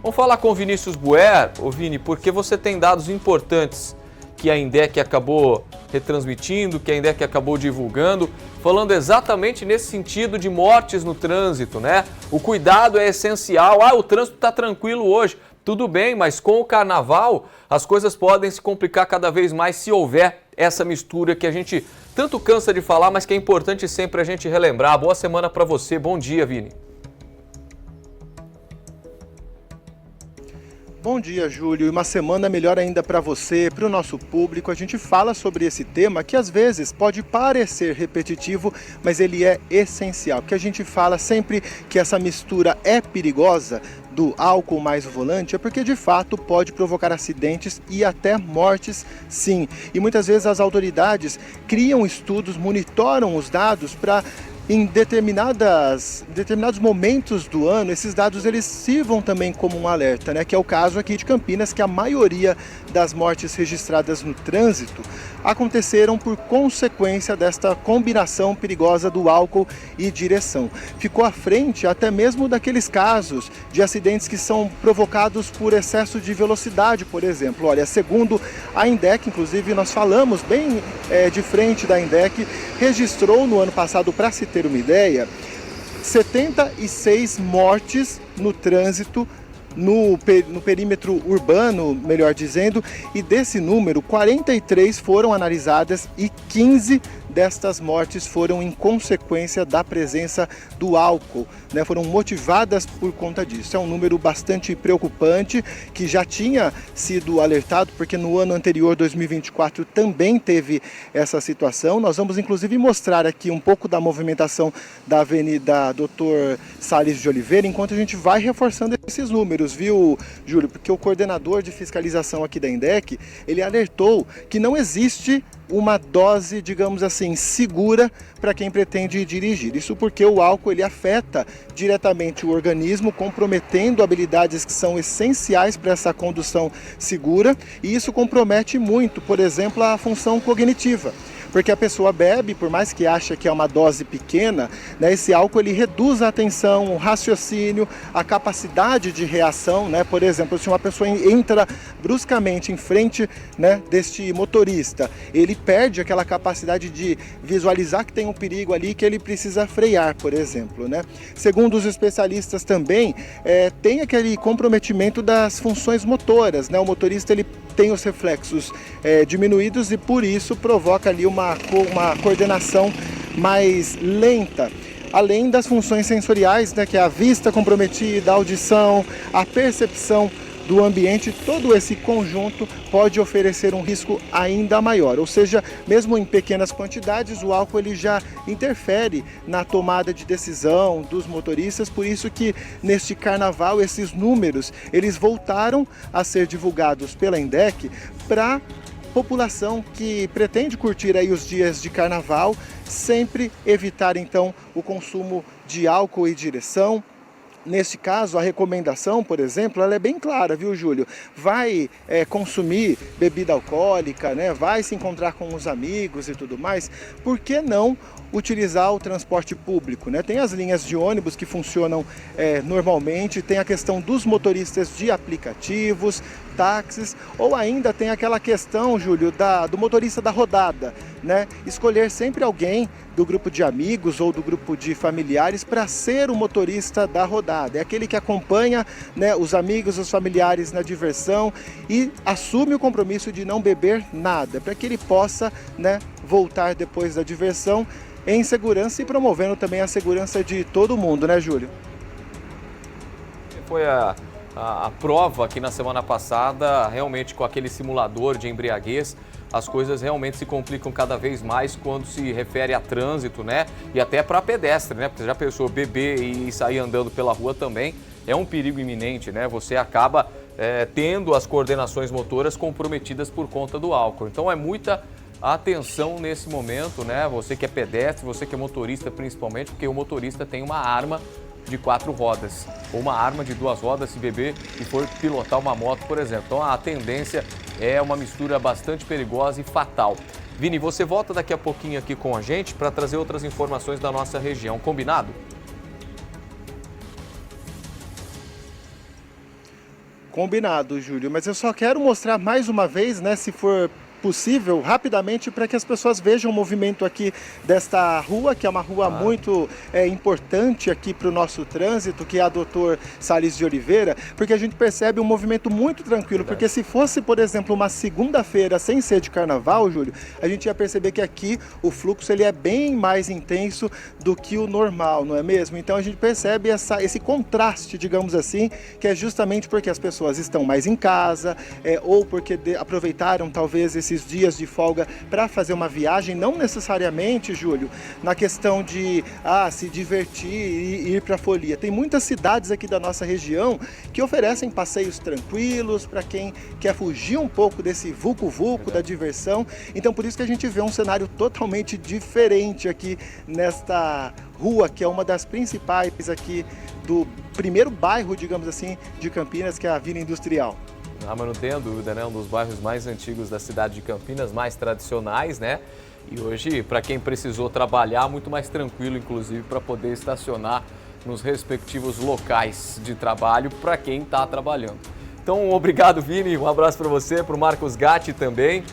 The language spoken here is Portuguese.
Vamos falar com o Vinícius Buer, ô Vini, porque você tem dados importantes que a INDEC acabou retransmitindo, que a INDEC acabou divulgando, falando exatamente nesse sentido de mortes no trânsito, né? O cuidado é essencial. O trânsito está tranquilo hoje. Tudo bem, mas com o carnaval as coisas podem se complicar cada vez mais se houver essa mistura que a gente tanto cansa de falar, mas que é importante sempre a gente relembrar. Boa semana para você. Bom dia, Vini. Bom dia, Júlio. E uma semana melhor ainda para você, para o nosso público. A gente fala sobre esse tema que às vezes pode parecer repetitivo, mas ele é essencial. Porque a gente fala sempre que essa mistura é perigosa do álcool mais o volante, é porque de fato pode provocar acidentes e até mortes, sim. E muitas vezes as autoridades criam estudos, monitoram os dados para em determinados momentos do ano, esses dados eles sirvam também como um alerta, né? Que é o caso aqui de Campinas, que a maioria das mortes registradas no trânsito aconteceram por consequência desta combinação perigosa do álcool e direção. Ficou à frente até mesmo daqueles casos de acidentes que são provocados por excesso de velocidade, por exemplo. Olha, segundo a INDEC, inclusive nós falamos bem de frente da INDEC, registrou no ano passado, para se ter uma ideia, 76 mortes no trânsito, no perímetro urbano, melhor dizendo, e desse número, 43 foram analisadas e 15 destas mortes foram em consequência da presença do álcool, né? Foram motivadas por conta disso. É um número bastante preocupante, que já tinha sido alertado, porque no ano anterior, 2024, também teve essa situação. Nós vamos inclusive mostrar aqui um pouco da movimentação da Avenida Dr. Salles de Oliveira, enquanto a gente vai reforçando esses números, viu, Júlio? Porque o coordenador de fiscalização aqui da INDEC, ele alertou que não existe uma dose, digamos assim, segura para quem pretende dirigir. Isso porque o álcool ele afeta diretamente o organismo, comprometendo habilidades que são essenciais para essa condução segura, e isso compromete muito, por exemplo, a função cognitiva. Porque a pessoa bebe, por mais que ache que é uma dose pequena, né, esse álcool ele reduz a atenção, o raciocínio, a capacidade de reação, né? Por exemplo, se uma pessoa entra bruscamente em frente, né, deste motorista, ele perde aquela capacidade de visualizar que tem um perigo ali, que ele precisa frear, por exemplo, né? Segundo os especialistas também, tem aquele comprometimento das funções motoras, né? O motorista ele tem os reflexos diminuídos e por isso provoca ali uma coordenação mais lenta, além das funções sensoriais, né, que é a vista comprometida, a audição, a percepção do ambiente. Todo esse conjunto pode oferecer um risco ainda maior, ou seja, mesmo em pequenas quantidades, o álcool ele já interfere na tomada de decisão dos motoristas. Por isso que neste carnaval esses números eles voltaram a ser divulgados pela INDEC para população que pretende curtir aí os dias de carnaval, sempre evitar então o consumo de álcool e direção. Neste caso, a recomendação, por exemplo, ela é bem clara, viu, Júlio? Vai consumir bebida alcoólica, né? Vai se encontrar com os amigos e tudo mais, por que não utilizar o transporte público, né? Tem as linhas de ônibus que funcionam normalmente, tem a questão dos motoristas de aplicativos, táxis, ou ainda tem aquela questão, Júlio, do motorista da rodada, né? Escolher sempre alguém do grupo de amigos ou do grupo de familiares para ser o motorista da rodada. É aquele que acompanha, né, os amigos, os familiares na diversão e assume o compromisso de não beber nada, para que ele possa, né, voltar depois da diversão em segurança e promovendo também a segurança de todo mundo, né, Júlio? Foi a prova aqui na semana passada, realmente com aquele simulador de embriaguez, as coisas realmente se complicam cada vez mais quando se refere a trânsito, né? E até para pedestre, né? Porque já pensou, beber e sair andando pela rua também é um perigo iminente, né? Você acaba tendo as coordenações motoras comprometidas por conta do álcool. Então é muita atenção nesse momento, né? Você que é pedestre, você que é motorista principalmente, porque o motorista tem uma arma de 4 rodas, ou uma arma de 2 rodas se beber e for pilotar uma moto, por exemplo. Então a tendência é uma mistura bastante perigosa e fatal. Vini, você volta daqui a pouquinho aqui com a gente para trazer outras informações da nossa região, combinado? Combinado, Júlio, mas eu só quero mostrar mais uma vez, né, se for possível, rapidamente, para que as pessoas vejam o movimento aqui desta rua, que é uma rua muito importante aqui para o nosso trânsito, que é a Doutor Salles de Oliveira, porque a gente percebe um movimento muito tranquilo, porque se fosse, por exemplo, uma segunda-feira sem ser de carnaval, Júlio, a gente ia perceber que aqui o fluxo ele é bem mais intenso do que o normal, não é mesmo? Então a gente percebe esse contraste, digamos assim, que é justamente porque as pessoas estão mais em casa, ou porque aproveitaram talvez esses dias de folga para fazer uma viagem, não necessariamente, Júlio, na questão de se divertir e ir para a folia. Tem muitas cidades aqui da nossa região que oferecem passeios tranquilos para quem quer fugir um pouco desse vulco-vulco da diversão. Então, por isso que a gente vê um cenário totalmente diferente aqui nesta rua, que é uma das principais aqui do primeiro bairro, digamos assim, de Campinas, que é a Vila Industrial. Mas não tenha dúvida, né? Um dos bairros mais antigos da cidade de Campinas, mais tradicionais, né? E hoje, para quem precisou trabalhar, muito mais tranquilo, inclusive, para poder estacionar nos respectivos locais de trabalho para quem está trabalhando. Então, obrigado, Vini. Um abraço para você, para o Marcos Gatti também.